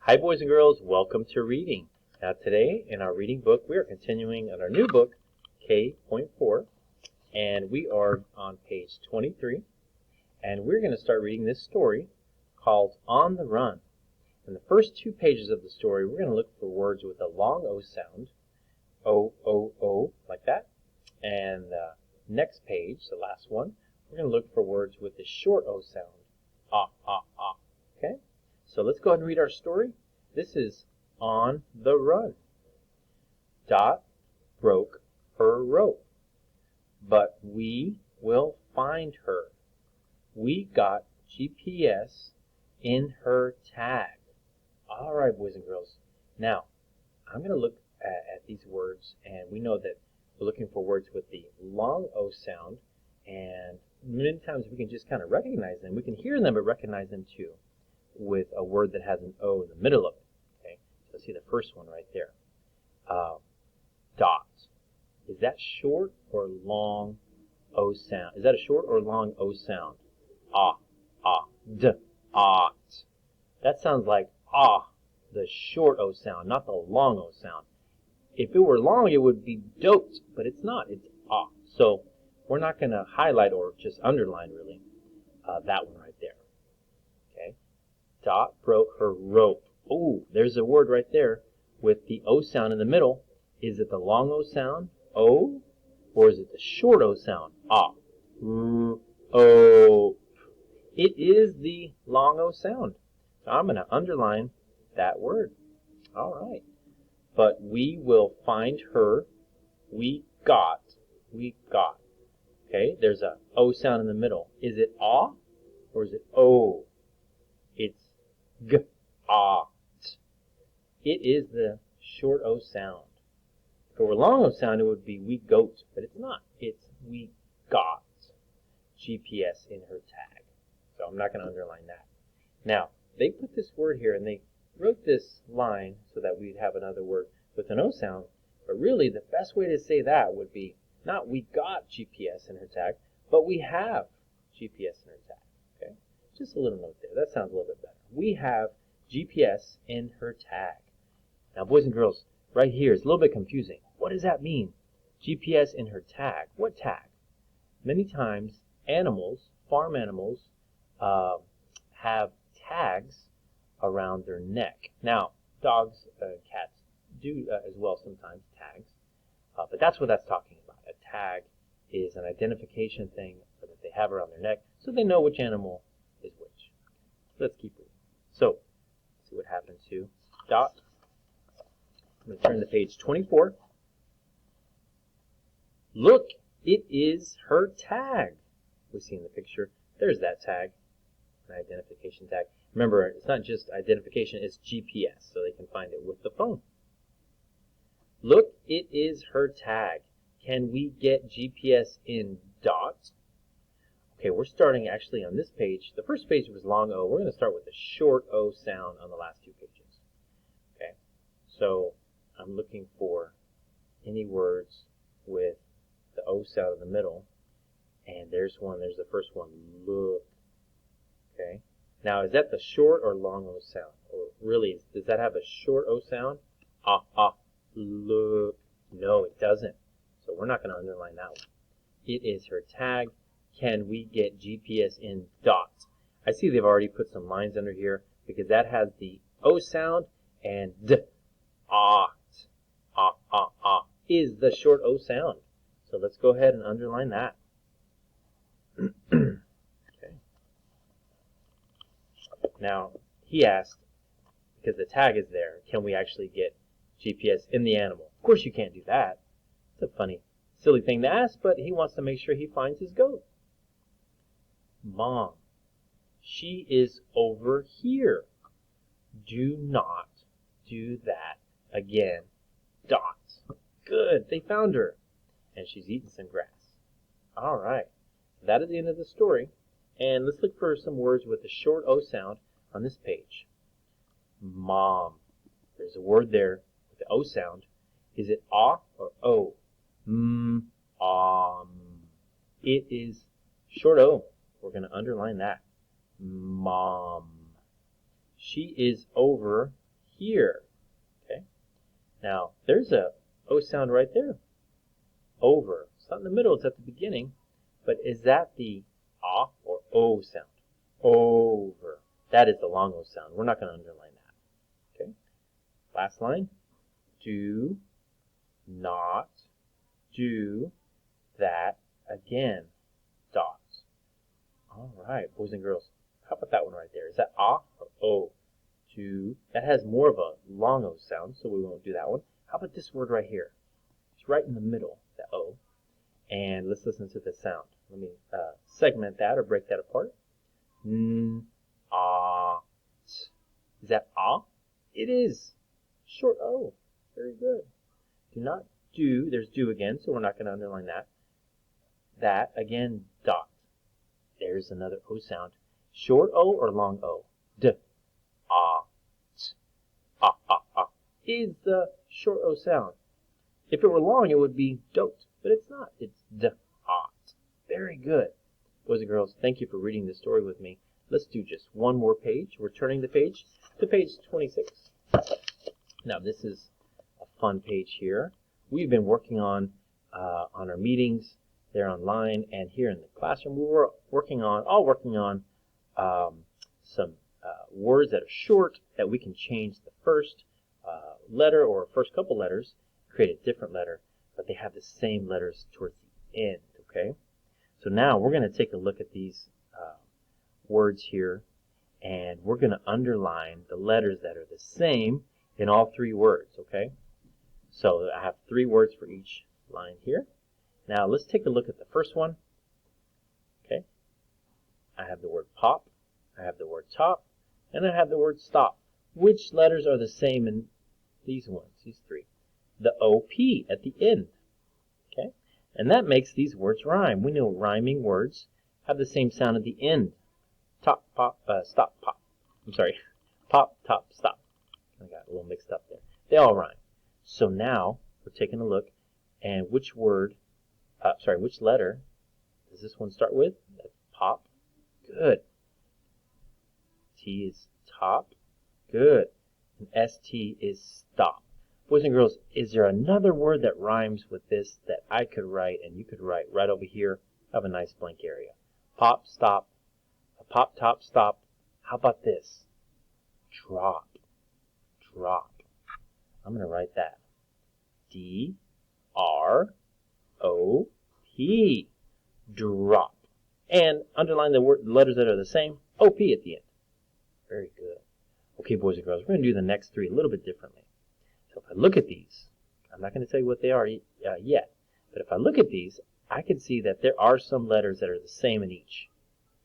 Hi boys and girls, welcome to reading. Now today in our reading book we are continuing on our new book, K.4, and we are on page 23, and we're going to start reading this story called On the Run. In the first two pages of the story we're going to look for words with a long O sound, O, O, O, like that, and the next page, the last one, we're going to look for words with the short O sound, Ah, Ah, Ah, okay? So let's go ahead and read our story. This is On the Run. Dot broke her rope, but we will find her. We got GPS in her tag. All right, boys and girls. Now, I'm going to look at these words, and we know that we're looking for words with the long O sound, and many times we can just kind of recognize them. We can hear them, but recognize them too with a word that has an O in the middle of it. Okay, so see the first one right there. Dot. Is that short or long O sound? Is that a short or long O sound? Ah, ah, d, ah. That sounds like ah, the short O sound, not the long O sound. If it were long, it would be dot, but it's not. It's ah. So we're not going to highlight or just underline really that one right there. Okay. Dot broke her rope. Oh, there's a word right there with the O sound in the middle. Is it the long O sound, O, or is it the short O sound, ah? O. It is the long O sound. So I'm going to underline that word. All right. But we will find her. We got. Okay, there's a O sound in the middle. Is it ah, or is it O? It's g, ah. It is the short O sound. If it were long O sound, it would be we goat, but it's not. It's we got GPS in her tag. So I'm not going to underline that. Now, they put this word here, and they wrote this line so that we'd have another word with an O sound, but really the best way to say that would be not we got GPS in her tag, but we have GPS in her tag. Okay? Just a little note there. That sounds a little bit better. We have GPS in her tag. Now, boys and girls, right here is a little bit confusing. What does that mean? GPS in her tag. What tag? Many times, animals, farm animals, have tags around their neck. Now, dogs, cats do as well sometimes, tags. But that's what that's talking about. A tag is an identification thing that they have around their neck so they know which animal is which. Let's keep reading. So, let's see what happened to Dot. I'm going to turn to page 24. Look, it is her tag. We see in the picture, there's that tag, an identification tag. Remember, it's not just identification, it's GPS, so they can find it with the phone. Look, it is her tag. Can we get GPS in Dot? Okay, we're starting actually on this page. The first page was long O. We're going to start with the short O sound on the last two pages. Okay, so I'm looking for any words with the O sound in the middle. And there's one. There's the first one. Look. Okay. Now, is that the short or long O sound? Or really, does that have a short O sound? Ah, ah, look. No, it doesn't. So we're not going to underline that one. It is her tag. Can we get GPS in Dot? I see they've already put some lines under here because that has the O sound and D. Ah, ah, ah, ah is the short O sound. So let's go ahead and underline that. Okay. Now, he asked, because the tag is there, can we actually get GPS in the animal? Of course you can't do that. It's a funny, silly thing to ask, but he wants to make sure he finds his goat. Mom, she is over here. Do not do that again. Dot. Good, they found her. And she's eating some grass. All right. That is the end of the story. And let's look for some words with the short O sound on this page. Mom. There's a word there with the O sound. Is it ah or O? It is short O. We're going to underline that. Mom. She is over here. Okay. Now, there's a O sound right there. Over. It's not in the middle, it's at the beginning. But is that the ah or O sound? Over. That is the long O sound. We're not going to underline that. Okay. Last line. Do not do that again. Dot. All right, boys and girls. How about that one right there? Is that ah or O? Do. That has more of a long O sound, so we won't do that one. How about this word right here? It's right in the middle, the O. And let's listen to the sound. Let me segment that or break that apart. Ah. Is that ah? It is. Short O. Very good. Do not do. There's do again, so we're not going to underline that. That, again, dot. There's another O sound. Short O or long O? D. Ah. T. Ah, ah, ah. Is the short O sound. If it were long, it would be don't, but it's not. It's d. Ah. Very good. Boys and girls, thank you for reading this story with me. Let's do just one more page. We're turning the page to page 26. Now, this is a fun page here. We've been working on our meetings. They're online, and here in the classroom, we were working on some words that are short that we can change the first letter or first couple letters, create a different letter, but they have the same letters towards the end, okay? So now we're going to take a look at these words here, and we're going to underline the letters that are the same in all three words, okay? So I have 3 words for each line here. Now let's take a look at the first one. Okay. I have the word pop, I have the word top, and I have the word stop. Which letters are the same in these ones, these 3? The OP at the end. Okay. And that makes these words rhyme. We know rhyming words have the same sound at the end. Top, pop, stop, pop. I'm sorry. Pop, top, stop. I got a little mixed up there. They all rhyme. So now we're taking a look, and which letter does this one start with? That's pop. Good. T is top. Good. And ST is stop. Boys and girls, is there another word that rhymes with this that I could write and you could write right over here? I have a nice blank area. Pop, stop. Pop, top, stop. How about this? Drop. Drop. I'm going to write that. D-R-O-P. Drop. And underline the letters that are the same. O-P at the end. Very good. Okay, boys and girls, we're going to do the next 3 a little bit differently. So if I look at these, I'm not going to tell you what they are yet, but if I look at these, I can see that there are some letters that are the same in each.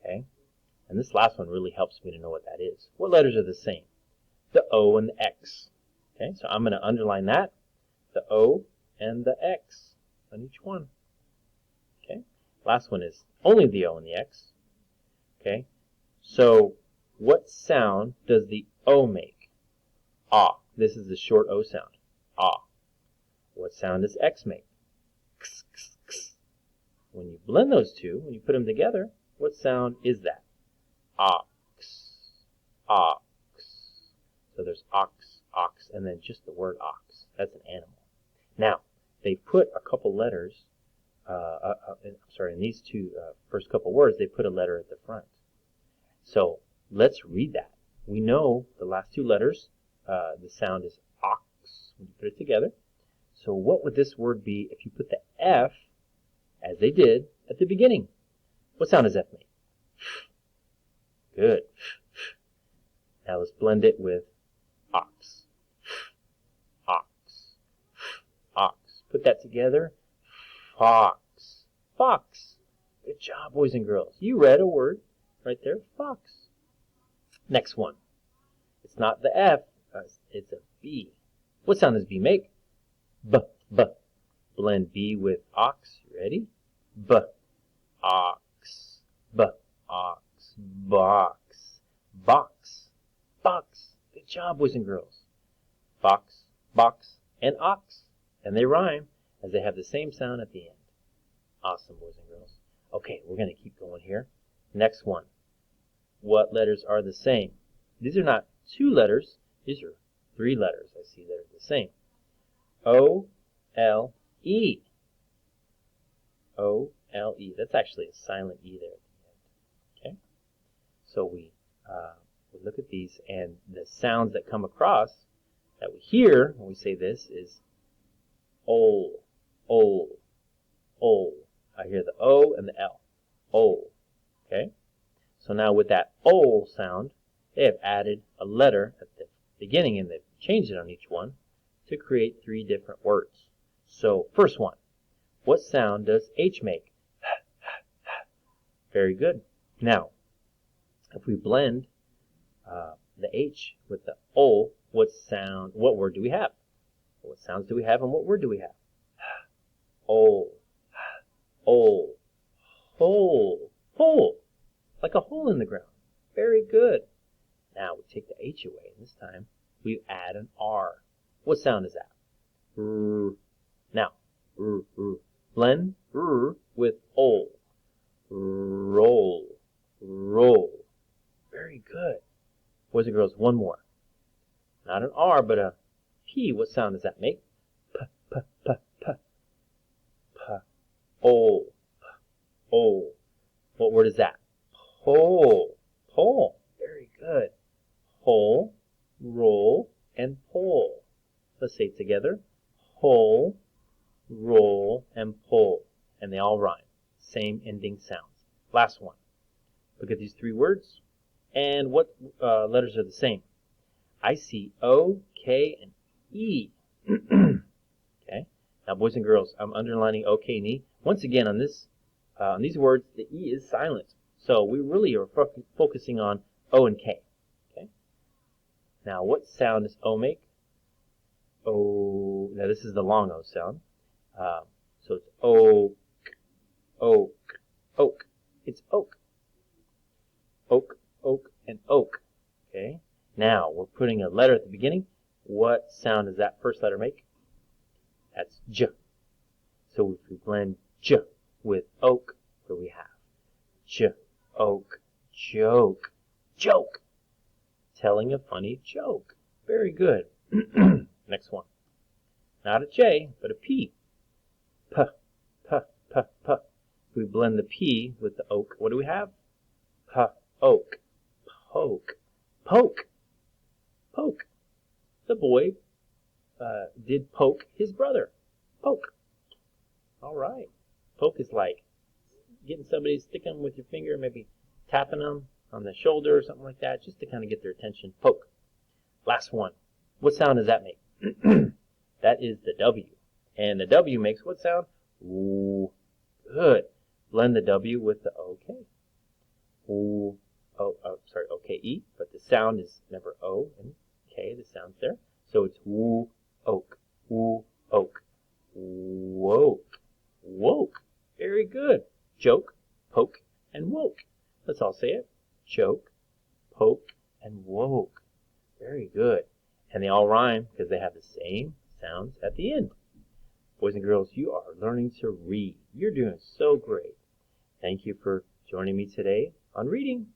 Okay? And this last one really helps me to know what that is. What letters are the same? The O and the X. Okay, so I'm going to underline that. The O and the X on each one. Okay, last one is only the O and the X. Okay, so what sound does the O make? Ah. This is the short O sound. Ah. What sound does X make? X, x, x. When you blend those two, when you put them together, what sound is that? Ox. Ox. So there's ox, ox, and then just the word ox. That's an animal. Now, they put a couple letters, in these two first couple words, they put a letter at the front. So let's read that. We know the last 2 letters, the sound is ox when you put it together. So what would this word be if you put the F, as they did, at the beginning? What sound does F make? Good. Now let's blend it with ox. Ox. Ox. Put that together. Fox. Fox. Good job, boys and girls. You read a word right there. Fox. Next one. It's not the F. It's a B. What sound does B make? B. B. Blend B with ox. Ready? B. Ox. B. Ox. Box. Box. Box. Good job, boys and girls. Fox, box, and ox. And they rhyme as they have the same sound at the end. Awesome, boys and girls. Okay, we're going to keep going here. Next one. What letters are the same? These are not 2 letters. These are three letters I see that are the same. O-L-E. O-L-E. That's actually a silent E there at the end. Okay? So we look at these, and the sounds that come across that we hear when we say this is ol, ol, ol. I hear the O and the L. Ol. Okay? So now with that ol sound, they have added a letter at the beginning, and they've changed it on each one to create three different words. So first one, what sound does H make? Very good. Now, if we blend the H with the O, what word do we have? What sounds do we have, and what word do we have? O, O, hole, hole, like a hole in the ground. Very good. Now we take the H away, and this time we add an R. What sound is that? R. Now, r, r. Blend r with O. Roll, roll. Very good. Boys and girls, one more. Not an R, but a P. What sound does that make? P, p, p, p. P. O. O. What word is that? Pole. Pole. Very good. Pole, roll, and pole. Let's say it together. Pole, roll, and pole. And they all rhyme. Same ending sounds. Last one. Look at these three words. And what letters are the same? I see O, K, and E. Okay. Now, boys and girls, I'm underlining O, K, and E. Once again, on these words, the E is silent. So we really are focusing on O and K. Okay. Now, what sound does O make? O. Now, this is the long O sound. So it's oak, oak, oak. It's oak. Oak, oak, and oak. Okay. Now, we're putting a letter at the beginning. What sound does that first letter make? That's J. So if we blend J with oak, what do we have? J, oak, joke, joke. Telling a funny joke. Very good. Next one. Not a J, but a P. P, p, p, p. If we blend the P with the oak, what do we have? P, oak, poke, poke, poke. The boy did poke his brother. Poke. All right. Poke is like getting somebody, sticking them with your finger, maybe tapping them on the shoulder or something like that, just to kind of get their attention. Poke. Last one. What sound does that make? That is the W. And the W makes what sound? Ooh. Good. Blend the W with the OK. Ooh. Sorry, O-K-E, but the sound is never O and K, the sound's there. So it's woo, oak, woo, oak, woke, woke. Very good. Joke, poke, and woke. Let's all say it. Joke, poke, and woke. Very good. And they all rhyme because they have the same sounds at the end. Boys and girls, you are learning to read. You're doing so great. Thank you for joining me today on reading.